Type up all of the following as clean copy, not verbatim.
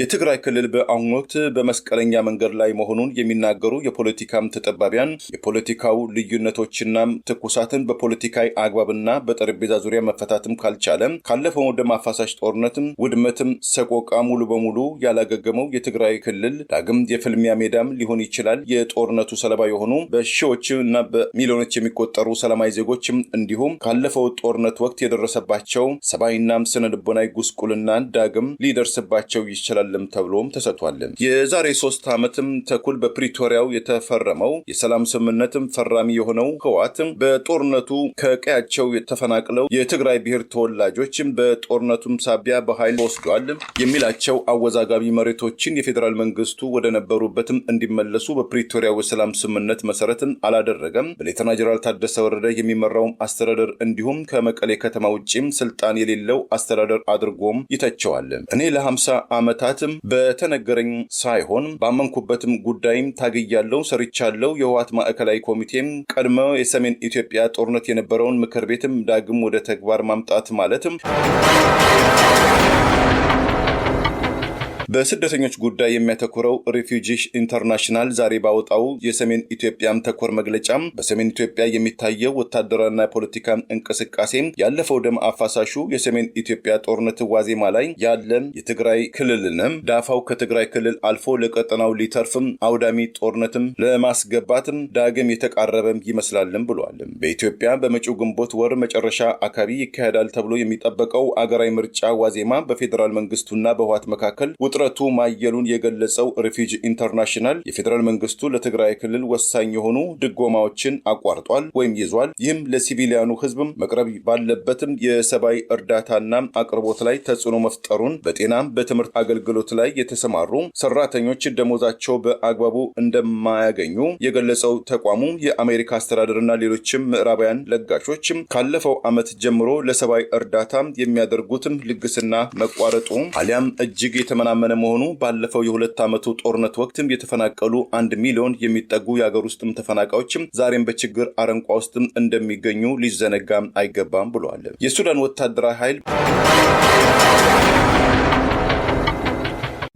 የትግራይ ክልል በአሁኑ ወቅት በመስቀለኛ መንገድ ላይ መሆኑን የሚናገሩ የፖለቲካም ተጠባቢያን የፖለቲካው ልዩነቶችና ትኩሳትን በፖለቲካዊ አግባብና በጠረጴዛ ዙሪያ መፈታትም ካልቻለ ካለፈው ደም አፋሳሽ ጦርነትም ውድመትም ሰቆቃ ሙሉ በሙሉ ያላገገመው የትግራይ ክልል ዳግም የፍልሚያ ሜዳም ሊሆን ይችላል። የጦርነቱ ሰለባ የሆኑ በሺዎች እና በሚሊዮኖች የሚቆጠሩ ሰላማዊ ዜጎችም እንዲሁም ካለፈው ጦርነት ወቅት የደረሰባቸው ሰብአዊና ስነ ልቦናዊ ጉስቁልና ዳግም ሊደርስባቸው ይችላል ተብሎም ተሰጥቷል። የዛሬ 3 ዓመትም ተኩል በፕሪቶሪያው የተፈረመው የሰላም ስምምነትም ፈራሚ የሆነው ህወሓት በጦርነቱ ከቀያቸው የተፈናቅለው የትግራይ ብሔር ተወላጆችም በጦርነቱም ሳቢያ በኃይል ወስዷል የሚላቸው አወዛጋቢ መሬቶችን የፌዴራል መንግስቱ ወደ ነበሩበትም እንዲመለሱ በፕሪቶሪያው የሰላም ስምምነት መሰረትን አላደረገም። በሌተና ጀነራል ታደሰ ወረደ የሚመራው አስተዳደር እንዲሁም ከመቀሌ ከተማ ውጪም ስልጣን የሌለው አስተዳደር አድርጎም ይተቸዋል። እኔ ለ50 ዓመታት በተነገረኝ ሳይሆን ባመንኩበትም ጉዳይም ታግያለሁ፣ ሰርቻለሁ። የህወሓት ማዕከላዊ ኮሚቴም ቀድሞ የሰሜን ኢትዮጵያ ጦርነት የነበረውን ምክር ቤትም ዳግም ወደ ተግባር ማምጣት ማለትም በስደተኞች ጉዳይ የሚያተኩረው ሪፊውጂስ ኢንተርናሽናል ዛሬ ባወጣው የሰሜን ኢትዮጵያም ተኮር መግለጫም በሰሜን ኢትዮጵያ የሚታየው ወታደራዊና ፖለቲካ እንቅስቃሴ ያለፈው ደም አፋሳሹ የሰሜን ኢትዮጵያ ጦርነት ዋዜማ ላይ ያለን የትግራይ ክልልንም ዳፋው ከትግራይ ክልል አልፎ ለቀጠናው ሊተርፍም አውዳሚ ጦርነትም ለማስገባትም ዳግም የተቃረበም ይመስላልም ብሏል። በኢትዮጵያ በመጪው ግንቦት ወር መጨረሻ አካባቢ ይካሄዳል ተብሎ የሚጠበቀው አገራዊ ምርጫ ዋዜማ በፌዴራል መንግስቱና በህወሓት መካከል ውጥረቱ ማየሉን የገለጸው ሪፊውጂ ኢንተርናሽናል የፌዴራል መንግስቱ ለትግራይ ክልል ወሳኝ የሆኑ ድጎማዎችን አቋርጧል ወይም ይዟል። ይህም ለሲቪሊያኑ ህዝብም መቅረብ ባለበትም የሰብአዊ እርዳታና አቅርቦት ላይ ተጽዕኖ መፍጠሩን፣ በጤናም በትምህርት አገልግሎት ላይ የተሰማሩ ሰራተኞች ደሞዛቸው በአግባቡ እንደማያገኙ የገለጸው ተቋሙ የአሜሪካ አስተዳደርና ሌሎችም ምዕራባውያን ለጋሾችም ካለፈው ዓመት ጀምሮ ለሰብአዊ እርዳታ የሚያደርጉትም ልግስና መቋረጡ አሊያም እጅግ የተመናመነ መሆኑ ባለፈው የ2 ዓመቱ ጦርነት ወቅትም የተፈናቀሉ 1 ሚሊዮን የሚጠጉ የሀገር ውስጥም ተፈናቃዮችም ዛሬም በችግር አረንቋ ውስጥም እንደሚገኙ ሊዘነጋም አይገባም ብለዋል። የሱዳን ወታደራዊ ኃይል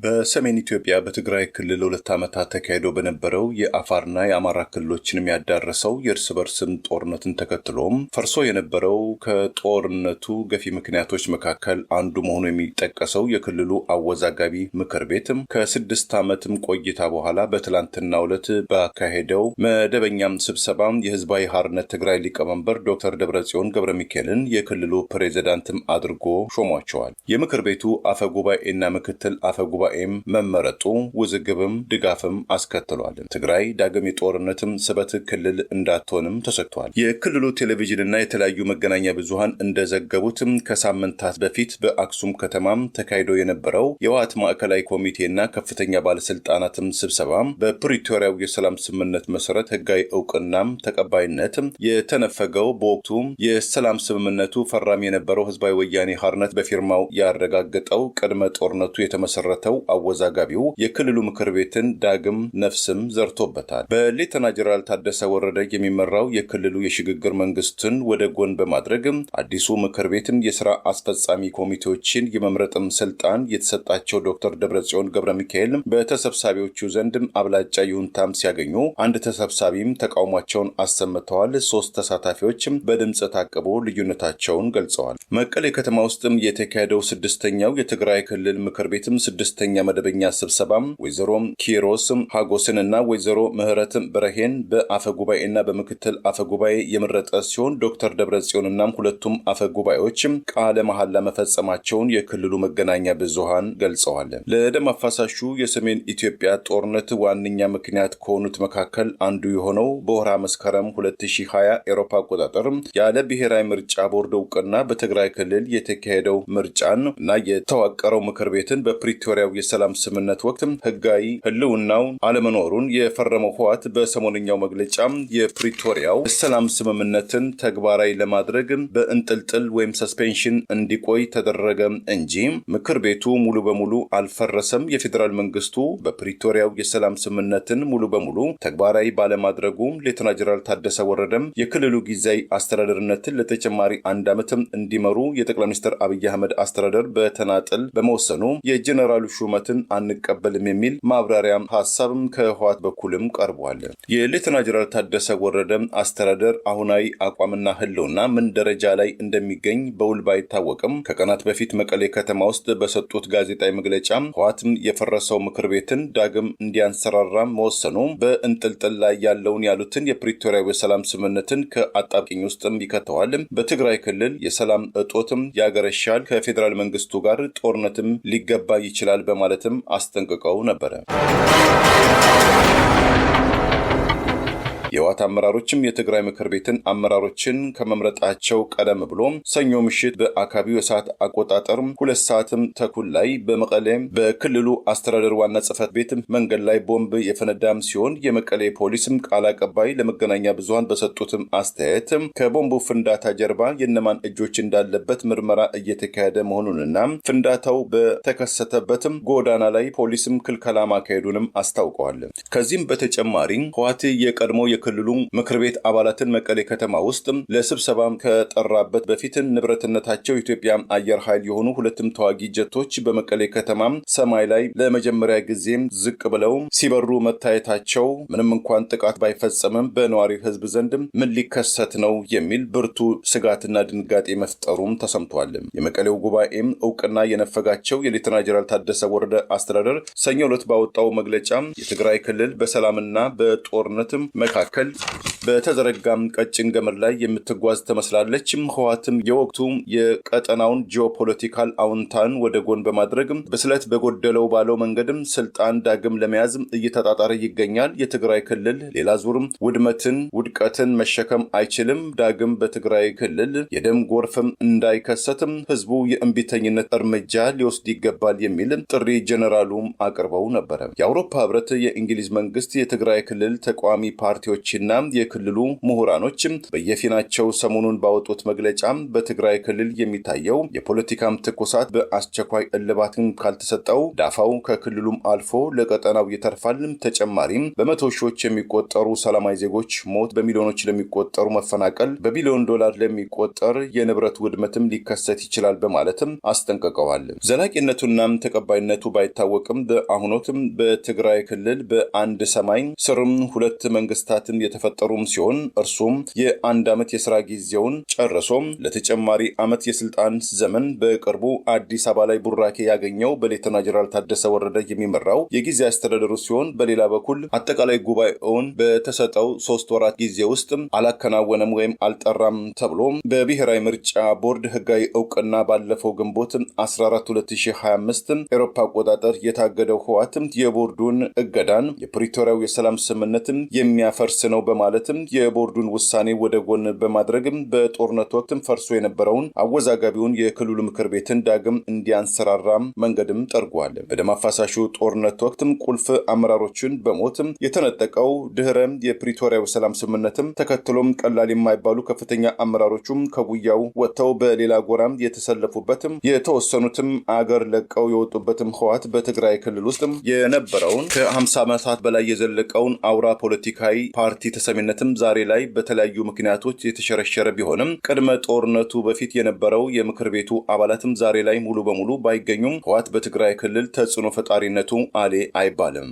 በሰሜን ኢትዮጵያ በትግራይ ክልል 2 ዓመታት ተካሂዶ በነበረው የአፋርና የአማራ ክልሎችንም ያዳረሰው የእርስ በርስም ጦርነትን ተከትሎም ፈርሶ የነበረው ከጦርነቱ ገፊ ምክንያቶች መካከል አንዱ መሆኑ የሚጠቀሰው የክልሉ አወዛጋቢ ምክር ቤትም ከ6 ዓመትም ቆይታ በኋላ በትላንትናው ዕለት ባካሄደው መደበኛም ስብሰባ የህዝባዊ ሓርነት ትግራይ ሊቀመንበር ዶክተር ደብረጽዮን ገብረሚካኤልን የክልሉ ፕሬዝዳንትም አድርጎ ሾሟቸዋል። የምክር ቤቱ አፈጉባኤና ምክትል አፈጉባኤ መመረጡ ውዝግብም ድጋፍም አስከትሏል። ትግራይ ዳግም የጦርነትም ስበት ክልል እንዳትሆንም ተሰጥቷል። የክልሉ ቴሌቪዥንና የተለያዩ መገናኛ ብዙሃን እንደዘገቡትም ከሳምንታት በፊት በአክሱም ከተማም ተካሂዶ የነበረው የህወሓት ማዕከላዊ ኮሚቴና ከፍተኛ ባለስልጣናትም ስብሰባ በፕሪቶሪያው የሰላም ስምምነት መሰረት ህጋዊ እውቅናም ተቀባይነትም የተነፈገው በወቅቱ የሰላም ስምምነቱ ፈራሚ የነበረው ህዝባዊ ወያኔ ሓርነት በፊርማው ያረጋገጠው ቅድመ ጦርነቱ የተመሰረተው አወዛጋቢው የክልሉ ምክር ቤትን ዳግም ነፍስም ዘርቶበታል። በሌተና ጀነራል ታደሰ ወረደ የሚመራው የክልሉ የሽግግር መንግስትን ወደ ጎን በማድረግ አዲሱ ምክር ቤትን የሥራ አስፈጻሚ ኮሚቴዎችን የመምረጥም ስልጣን የተሰጣቸው ዶክተር ደብረጽዮን ገብረሚካኤል በተሰብሳቢዎቹ ዘንድም አብላጫ ይሁንታም ሲያገኙ አንድ ተሰብሳቢም ተቃውሟቸውን አሰምተዋል። 3 ተሳታፊዎችም በድምጽ ታቅቦ ልዩነታቸውን ገልጸዋል። መቀሌ ከተማ ውስጥም የተካሄደው 6ኛው የትግራይ ክልል ምክር ቤትም 6ኛ መደበኛ ስብሰባም ወይዘሮ ኪሮስ ሀጎስን እና ወይዘሮ ምህረት በረሄን በአፈጉባኤና በምክትል አፈጉባኤ የመረጠ ሲሆን ዶክተር ደብረጽዮንና ሁለቱም አፈጉባኤዎችም ቃለ መሐላ መፈጸማቸውን የክልሉ መገናኛ ብዙሃን ገልጸዋል። ለደም አፋሳሹ የሰሜን ኢትዮጵያ ጦርነት ዋነኛ ምክንያት ከሆኑት መካከል አንዱ የሆነው በወርሃ መስከረም 2020 ኤሮፓ አቆጣጠር ያለ ብሔራዊ ምርጫ ቦርድ እውቅና በትግራይ ክልል የተካሄደው ምርጫን እና የተዋቀረው ምክር ቤትን በፕሪቶሪያው የሰላም ስምምነት ወቅት ህጋዊ ህልውናው አለመኖሩን የፈረመው ህወሓት በሰሞንኛው መግለጫ የፕሪቶሪያው የሰላም ስምምነትን ተግባራዊ ለማድረግ በእንጥልጥል ወይም ሰስፔንሽን እንዲቆይ ተደረገ እንጂ ምክር ቤቱ ሙሉ በሙሉ አልፈረሰም። የፌዴራል መንግስቱ በፕሪቶሪያው የሰላም ስምምነትን ሙሉ በሙሉ ተግባራዊ ባለማድረጉ ሌተና ጀነራል ታደሰ ወረደም የክልሉ ጊዜያዊ አስተዳደርነትን ለተጨማሪ 1 ዓመት እንዲመሩ የጠቅላይ ሚኒስትር አብይ አህመድ አስተዳደር በተናጥል በመወሰኑ የጀነራሉ ሹመትን አንቀበልም የሚል ማብራሪያ ሐሳብም ከህወሓት በኩልም ቀርቧል። የሌተና ጀነራል ታደሰ ወረደ አስተዳደር አሁናዊ አቋምና ህልውና ምን ደረጃ ላይ እንደሚገኝ በውል ባይታወቅም ከቀናት በፊት መቀሌ ከተማ ውስጥ በሰጡት ጋዜጣዊ መግለጫ ህወሓትም የፈረሰው ምክር ቤትን ዳግም እንዲያንሰራራ መወሰኑ በእንጥልጥል ላይ ያለውን ያሉትን የፕሪቶሪያ የሰላም ስምምነትን ከአጣብቂኝ ውስጥም ይከተዋል። በትግራይ ክልል የሰላም እጦትም ያገረሻል፣ ከፌዴራል መንግስቱ ጋር ጦርነትም ሊገባ ይችላል በማለትም አስጠንቅቀው ነበር። የህወሓት አመራሮችም የትግራይ ምክር ቤትን አመራሮችን ከመምረጣቸው ቀደም ብሎ ሰኞ ምሽት በአካባቢው የሰዓት አቆጣጠር 2 ሰዓትም ተኩል ላይ በመቀሌ በክልሉ አስተዳደር ዋና ጽሕፈት ቤት መንገድ ላይ ቦምብ የፈነዳም ሲሆን የመቀሌ ፖሊስም ቃል አቀባይ ለመገናኛ ብዙሃን በሰጡትም አስተያየት ከቦምቡ ፍንዳታ ጀርባ የነማን እጆች እንዳለበት ምርመራ እየተካሄደ መሆኑንና ፍንዳታው በተከሰተበትም ጎዳና ላይ ፖሊስም ክልከላ ማካሄዱንም አስታውቀዋል። ከዚህም በተጨማሪ ህወሓት የቀድሞ የክልሉ ምክር ቤት አባላትን መቀሌ ከተማ ውስጥ ለስብሰባ ከጠራበት በፊት ንብረትነታቸው ኢትዮጵያ አየር ኃይል የሆኑ 2 ተዋጊ ጀቶች በመቀሌ ከተማ ሰማይ ላይ ለመጀመሪያ ጊዜም ዝቅ ብለው ሲበሩ መታየታቸው ምንም እንኳን ጥቃት ባይፈጸምም በነዋሪው ህዝብ ዘንድ ምን ሊከሰት ነው የሚል ብርቱ ስጋትና ድንጋጤ መፍጠሩም ተሰምቷል። የመቀሌው ጉባኤም እውቅና የነፈጋቸው የሌተና ጀነራል ታደሰ ወረደ አስተዳደር ሰኞ ዕለት ባወጣው መግለጫ የትግራይ ክልል በሰላምና በጦርነትም መካከል በተዘረጋም ቀጭን ገመድ ላይ የምትጓዝ ትመስላለች። ህወሓትም የወቅቱ የቀጠናውን ጂኦፖለቲካል አውንታን ወደ ጎን በማድረግ ብስለት በጎደለው ባለው መንገድም ስልጣን ዳግም ለመያዝ እየተጣጣረ ይገኛል። የትግራይ ክልል ሌላ ዙርም ውድቀትን መሸከም አይችልም። ዳግም በትግራይ ክልል የደም ጎርፍም እንዳይከሰትም ህዝቡ የእምቢተኝነት እርምጃ ሊወስድ ይገባል የሚል ጥሪ ጀነራሉም አቅርበው ነበር። የአውሮፓ ህብረት፣ የእንግሊዝ መንግስት፣ የትግራይ ክልል ተቃዋሚ ፓርቲዎችና የክልሉ ምሁራኖች በየፊናቸው ሰሞኑን ባወጡት መግለጫ በትግራይ ክልል የሚታየው የፖለቲካም ትኩሳት በአስቸኳይ እልባትን ካልተሰጠው ዳፋው ከክልሉም አልፎ ለቀጠናው ይተርፋል። ተጨማሪም በመቶ ሺዎች የሚቆጠሩ ሰላማዊ ዜጎች ሞት፣ በሚሊዮኖች ለሚቆጠሩ መፈናቀል፣ በቢሊዮን ዶላር ለሚቆጠር የንብረት ውድመትም ሊከሰት ይችላል በማለትም አስጠንቅቀዋል። ዘላቂነቱና ተቀባይነቱ ባይታወቅም በአሁኖትም በትግራይ ክልል በአንድ ሰማይ ስርም 2 መንግስታትን የተፈጠሩም ሲሆን እርሱም የ1 ዓመት የሥራ ጊዜውን ጨርሶም ለተጨማሪ ዓመት የስልጣን ዘመን በቅርቡ አዲስ አበባ ላይ ቡራኬ ያገኘው በሌተና ጀነራል ታደሰ ወረደ የሚመራው የጊዜ አስተዳደሩ ሲሆን በሌላ በኩል አጠቃላይ ጉባኤውን በተሰጠው 3 ወራት ጊዜ ውስጥ አላከናወነም ወይም አልጠራም ተብሎ በብሔራዊ ምርጫ ቦርድ ህጋዊ እውቅና ባለፈው ግንቦት 14 2025 ኤሮፓ አቆጣጠር የታገደው ህወሓት የቦርዱን እገዳን የፕሪቶሪያው የሰላም ስምምነትን የሚያፈርስ ነው በማለትም የቦርዱን ውሳኔ ወደ ጎን በማድረግም በጦርነት ወቅት ፈርሶ የነበረውን አወዛጋቢውን የክልሉ ምክር ቤትን ዳግም እንዲያንሰራራ መንገድም ጠርጓል። በደም አፋሳሹ ጦርነት ወቅት ቁልፍ አመራሮችን በሞት የተነጠቀው ድህረ የፕሪቶሪያው ሰላም ስምምነትም ተከትሎም ቀላል የማይባሉ ከፍተኛ አመራሮቹም ከጉያው ወጥተው በሌላ ጎራም የተሰለፉበትም የተወሰኑትም አገር ለቀው የወጡበትም ህወሓት በትግራይ ክልል ውስጥ የነበረውን ከ50 ዓመታት በላይ የዘለቀውን አውራ ፖለቲካዊ ፓርቲ ተሰሚነትም ዛሬ ላይ በተለያዩ ምክንያቶች የተሸረሸረ ቢሆንም ቅድመ ጦርነቱ በፊት የነበረው የምክር ቤቱ አባላትም ዛሬ ላይ ሙሉ በሙሉ ባይገኙም ህወሓት በትግራይ ክልል ተጽዕኖ ፈጣሪነቱ አሌ አይባልም።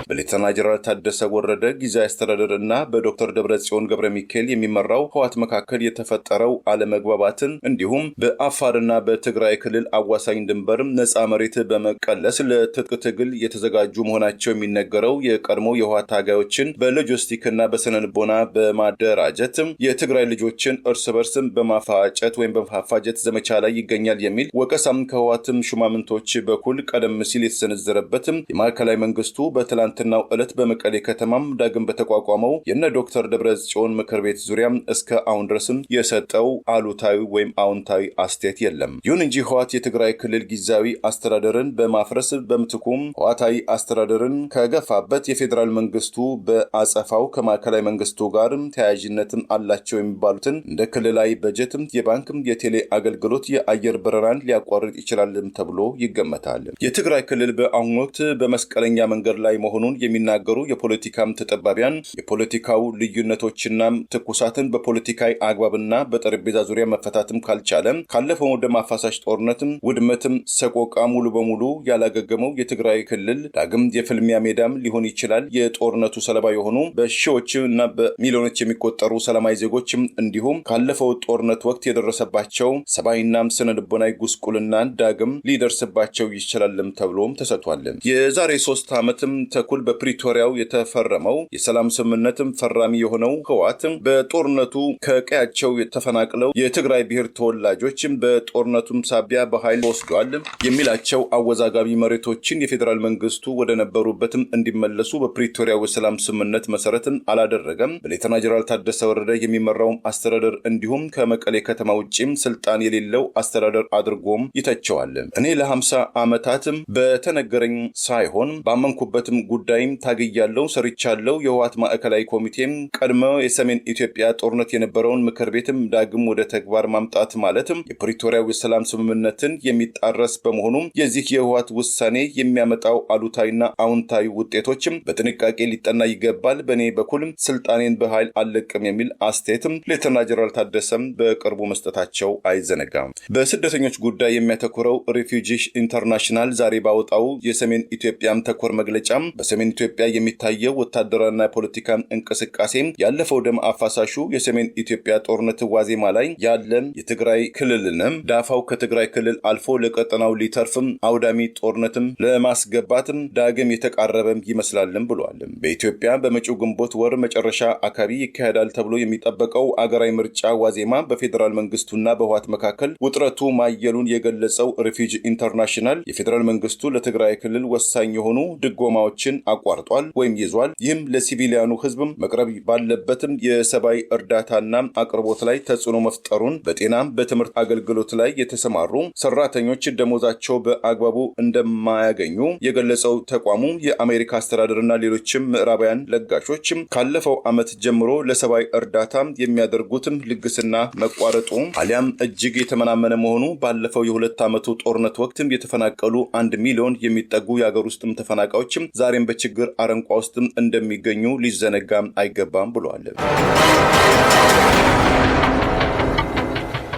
በሌተና ጀነራል ታደሰ ወረደ ጊዜያዊ አስተዳደር እና በዶክተር ደብረጽዮን ገብረ ሚካኤል የሚመራው ህወሓት መካከል የተፈጠረው አለመግባባትን እንዲሁም በአፋርና በትግራይ ክልል አዋሳኝ ድንበር ነፃ መሬት በመቀለስ ለትጥቅ ትግል የተዘጋጁ መሆናቸው የሚነገረው የቀድሞ የህወሓት ታጋዮችን በሎጂስቲክና በስነልቦና በማደራጀት የትግራይ ልጆችን እርስ በርስ በማፋጨት ወይም በማፋጀት ዘመቻ ላይ ይገኛል የሚል ወቀሳም ከህወሓትም ሹማምንቶች በኩል ቀደም ሲል የተሰነዘረበት የማዕከላዊ መንግስቱ በትላንትናው ዕለት በመቀሌ ከተማም ዳግም በተቋቋመው የነ ዶክተር ደብረጽዮን ምክር ቤት ዙሪያ እስከ አሁን ድረስም የሰጠው አሉታዊ ወይም አዎንታዊ አስተያየት የለም። ይሁን እንጂ ህወሓት የትግራይ ክልል ጊዜያዊ አስተዳደርን በማፍረስ በምትኩም ህወሓታዊ አስተዳደርን ከገፋበት የፌዴራል መንግስቱ በአጸፋው ከማዕከላዊ መንግስቱ ጋር ተያያዥነትም አላቸው የሚባሉትን እንደ ክልላዊ በጀትም፣ የባንክም፣ የቴሌ አገልግሎት፣ የአየር በረራን ሊያቋርጥ ይችላልም ተብሎ ይገመታል። የትግራይ ክልል በአሁኑ ወቅት በመስቀለኛ መንገድ ላይ መሆኑ መሆኑን የሚናገሩ የፖለቲካም ተጠባቢያን የፖለቲካው ልዩነቶችና ትኩሳትን በፖለቲካዊ አግባብና በጠረጴዛ ዙሪያ መፈታትም ካልቻለ ካለፈው ደም አፋሳሽ ጦርነትም ውድመትም ሰቆቃ ሙሉ በሙሉ ያላገገመው የትግራይ ክልል ዳግም የፍልሚያ ሜዳም ሊሆን ይችላል። የጦርነቱ ሰለባ የሆኑ በሺዎች እና በሚሊዮኖች የሚቆጠሩ ሰላማዊ ዜጎችም እንዲሁም ካለፈው ጦርነት ወቅት የደረሰባቸው ሰብአዊና ስነ ልቦናዊ ጉስቁልና ዳግም ሊደርስባቸው ይችላልም ተብሎም ተሰጥቷል። የዛሬ 3 ዓመትም ተኩል በፕሪቶሪያው የተፈረመው የሰላም ስምምነትም ፈራሚ የሆነው ህወሓት በጦርነቱ ከቀያቸው የተፈናቅለው የትግራይ ብሔር ተወላጆች በጦርነቱም ሳቢያ በኃይል ወስዷል የሚላቸው አወዛጋቢ መሬቶችን የፌዴራል መንግስቱ ወደ ነበሩበትም እንዲመለሱ በፕሪቶሪያው የሰላም ስምምነት መሰረትም አላደረገም። በሌተና ጀነራል ታደሰ ወረደ የሚመራው አስተዳደር እንዲሁም ከመቀሌ ከተማ ውጪም ስልጣን የሌለው አስተዳደር አድርጎም ይተቸዋል። እኔ ለ50 ዓመታትም በተነገረኝ ሳይሆን ባመንኩበትም ጉዳይም ታግያለሁ፣ ሰርቻለሁ። የህወሓት ማዕከላዊ ኮሚቴም ቀድሞ የሰሜን ኢትዮጵያ ጦርነት የነበረውን ምክር ቤትም ዳግም ወደ ተግባር ማምጣት ማለትም የፕሪቶሪያው የሰላም ስምምነትን የሚጣረስ በመሆኑ የዚህ የህወሓት ውሳኔ የሚያመጣው አሉታዊና አዎንታዊ ውጤቶችም በጥንቃቄ ሊጠና ይገባል። በእኔ በኩል ስልጣኔን በኃይል አልለቅም የሚል አስተያየትም ሌተና ጀነራል ታደሰም በቅርቡ መስጠታቸው አይዘነጋም። በስደተኞች ጉዳይ የሚያተኩረው ሪፊውጂ ኢንተርናሽናል ዛሬ ባወጣው የሰሜን ኢትዮጵያም ተኮር መግለጫም በሰሜን ኢትዮጵያ የሚታየው ወታደራዊና የፖለቲካ እንቅስቃሴ ያለፈው ደም አፋሳሹ የሰሜን ኢትዮጵያ ጦርነት ዋዜማ ላይ ያለ የትግራይ ክልልንም ዳፋው ከትግራይ ክልል አልፎ ለቀጠናው ሊተርፍም አውዳሚ ጦርነትም ለማስገባትም ዳግም የተቃረበም ይመስላልም ብሏል። በኢትዮጵያ በመጪው ግንቦት ወር መጨረሻ አካባቢ ይካሄዳል ተብሎ የሚጠበቀው አገራዊ ምርጫ ዋዜማ በፌዴራል መንግስቱና በህወሓት መካከል ውጥረቱ ማየሉን የገለጸው ሪፊውጂ ኢንተርናሽናል የፌዴራል መንግስቱ ለትግራይ ክልል ወሳኝ የሆኑ ድጎማዎችን አቋርጧል ወይም ይዟል። ይህም ለሲቪሊያኑ ህዝብም መቅረብ ባለበትም የሰብአዊ እርዳታና አቅርቦት ላይ ተጽዕኖ መፍጠሩን፣ በጤናም በትምህርት አገልግሎት ላይ የተሰማሩ ሰራተኞች ደሞዛቸው በአግባቡ እንደማያገኙ የገለጸው ተቋሙ የአሜሪካ አስተዳደርና ሌሎችም ምዕራባውያን ለጋሾችም ካለፈው ዓመት ጀምሮ ለሰብአዊ እርዳታ የሚያደርጉትም ልግስና መቋረጡ አሊያም እጅግ የተመናመነ መሆኑ ባለፈው የ2 ዓመቱ ጦርነት ወቅትም የተፈናቀሉ 1 ሚሊዮን የሚጠጉ የሀገር ውስጥም ተፈናቃዮችም ዛሬም በችግር አረንቋ ውስጥም እንደሚገኙ ሊዘነጋም አይገባም ብለዋል።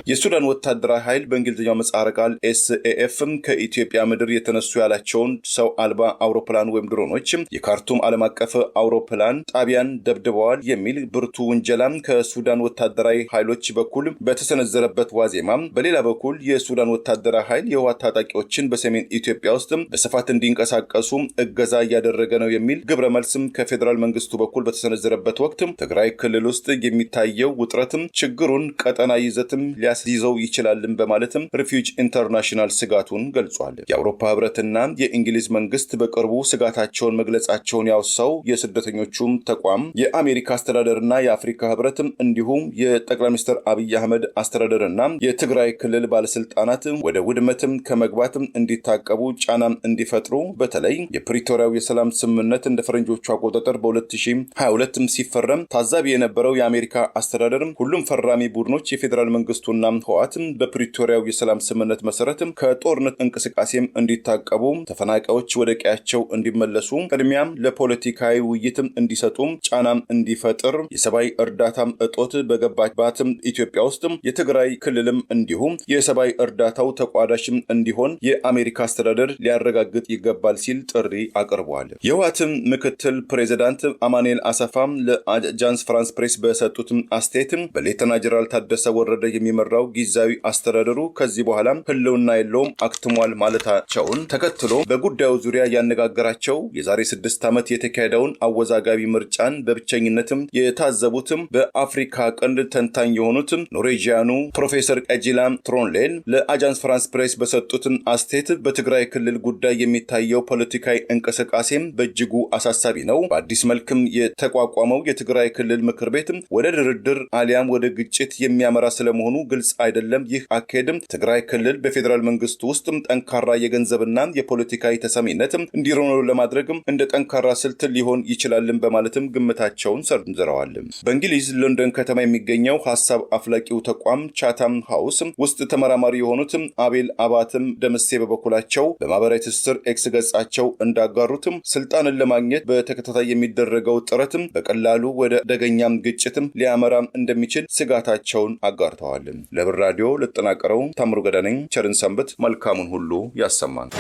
የሱዳን ወታደራዊ ኃይል በእንግሊዝኛው ምህጻረ ቃል SAF ከኢትዮጵያ ምድር የተነሱ ያላቸውን ሰው አልባ አውሮፕላን ወይም ድሮኖች የካርቱም ዓለም አቀፍ አውሮፕላን ጣቢያን ደብድበዋል የሚል ብርቱ ውንጀላም ከሱዳን ወታደራዊ ኃይሎች በኩል በተሰነዘረበት ዋዜማ፣ በሌላ በኩል የሱዳን ወታደራዊ ኃይል የህወሓት ታጣቂዎችን በሰሜን ኢትዮጵያ ውስጥ በስፋት እንዲንቀሳቀሱ እገዛ እያደረገ ነው የሚል ግብረ መልስም ከፌዴራል መንግስቱ በኩል በተሰነዘረበት ወቅት ትግራይ ክልል ውስጥ የሚታየው ውጥረትም ችግሩን ቀጠና ይዘትም ይዘው ይችላልም በማለትም ሪፊውጂ ኢንተርናሽናል ስጋቱን ገልጿል። የአውሮፓ ህብረትና የእንግሊዝ መንግስት በቅርቡ ስጋታቸውን መግለጻቸውን ያወሳው የስደተኞቹም ተቋም የአሜሪካ አስተዳደርና የአፍሪካ ህብረትም እንዲሁም የጠቅላይ ሚኒስትር አብይ አህመድ አስተዳደርና የትግራይ ክልል ባለስልጣናት ወደ ውድመትም ከመግባትም እንዲታቀቡ ጫናም እንዲፈጥሩ በተለይ የፕሪቶሪያው የሰላም ስምምነት እንደ ፈረንጆቹ አቆጣጠር በ2022 ሲፈረም ታዛቢ የነበረው የአሜሪካ አስተዳደር ሁሉም ፈራሚ ቡድኖች የፌዴራል መንግስቱና ህወሓትም በፕሪቶሪያው የሰላም ስምምነት መሰረትም ከጦርነት እንቅስቃሴም እንዲታቀቡ፣ ተፈናቃዮች ወደ ቀያቸው እንዲመለሱ፣ ቅድሚያም ለፖለቲካዊ ውይይትም እንዲሰጡ ጫናም እንዲፈጥር፣ የሰብአዊ እርዳታም እጦት በገባባትም ኢትዮጵያ ውስጥም የትግራይ ክልልም እንዲሁም የሰብአዊ እርዳታው ተቋዳሽም እንዲሆን የአሜሪካ አስተዳደር ሊያረጋግጥ ይገባል ሲል ጥሪ አቅርቧል። የህወሓትም ምክትል ፕሬዚዳንት አማኑኤል አሰፋም ለአጃንስ ፍራንስ ፕሬስ በሰጡትም አስተያየትም በሌተና ጀነራል ታደሰ ወረደ የሚመራው ጊዜያዊ አስተዳደሩ ከዚህ በኋላ ህልውና የለውም አክትሟል ማለታቸውን ተከትሎ በጉዳዩ ዙሪያ ያነጋገራቸው የዛሬ 6 ዓመት የተካሄደውን አወዛጋቢ ምርጫን በብቸኝነትም የታዘቡትም በአፍሪካ ቀንድ ተንታኝ የሆኑትም ኖርዌጂያኑ ፕሮፌሰር ቀጂላ ትሮንሌን ለአጃንስ ፍራንስ ፕሬስ በሰጡትም አስተያየት በትግራይ ክልል ጉዳይ የሚታየው ፖለቲካዊ እንቅስቃሴም በእጅጉ አሳሳቢ ነው። በአዲስ መልክም የተቋቋመው የትግራይ ክልል ምክር ቤት ወደ ድርድር አሊያም ወደ ግጭት የሚያመራ ስለመሆኑ ግልጽ ግልጽ አይደለም። ይህ አካሄድም ትግራይ ክልል በፌዴራል መንግስቱ ውስጥ ጠንካራ የገንዘብና የፖለቲካዊ ተሰሚነት እንዲኖረው ለማድረግም እንደ ጠንካራ ስልት ሊሆን ይችላልም በማለትም ግምታቸውን ሰንዝረዋል። በእንግሊዝ ለንደን ከተማ የሚገኘው ሐሳብ አፍላቂው ተቋም ቻታም ሃውስ ውስጥ ተመራማሪ የሆኑት አቤል አባተም ደምሴ በበኩላቸው በማህበራዊ ትስስር ኤክስ ገጻቸው እንዳጋሩትም ስልጣንን ለማግኘት በተከታታይ የሚደረገው ጥረትም በቀላሉ ወደ አደገኛም ግጭትም ሊያመራም እንደሚችል ስጋታቸውን አጋርተዋል። ለብር ራዲዮ ለተጠናቀረው ታምሩ ገዳነኝ ቸርን ሰንበት መልካሙን ሁሉ ያሰማን።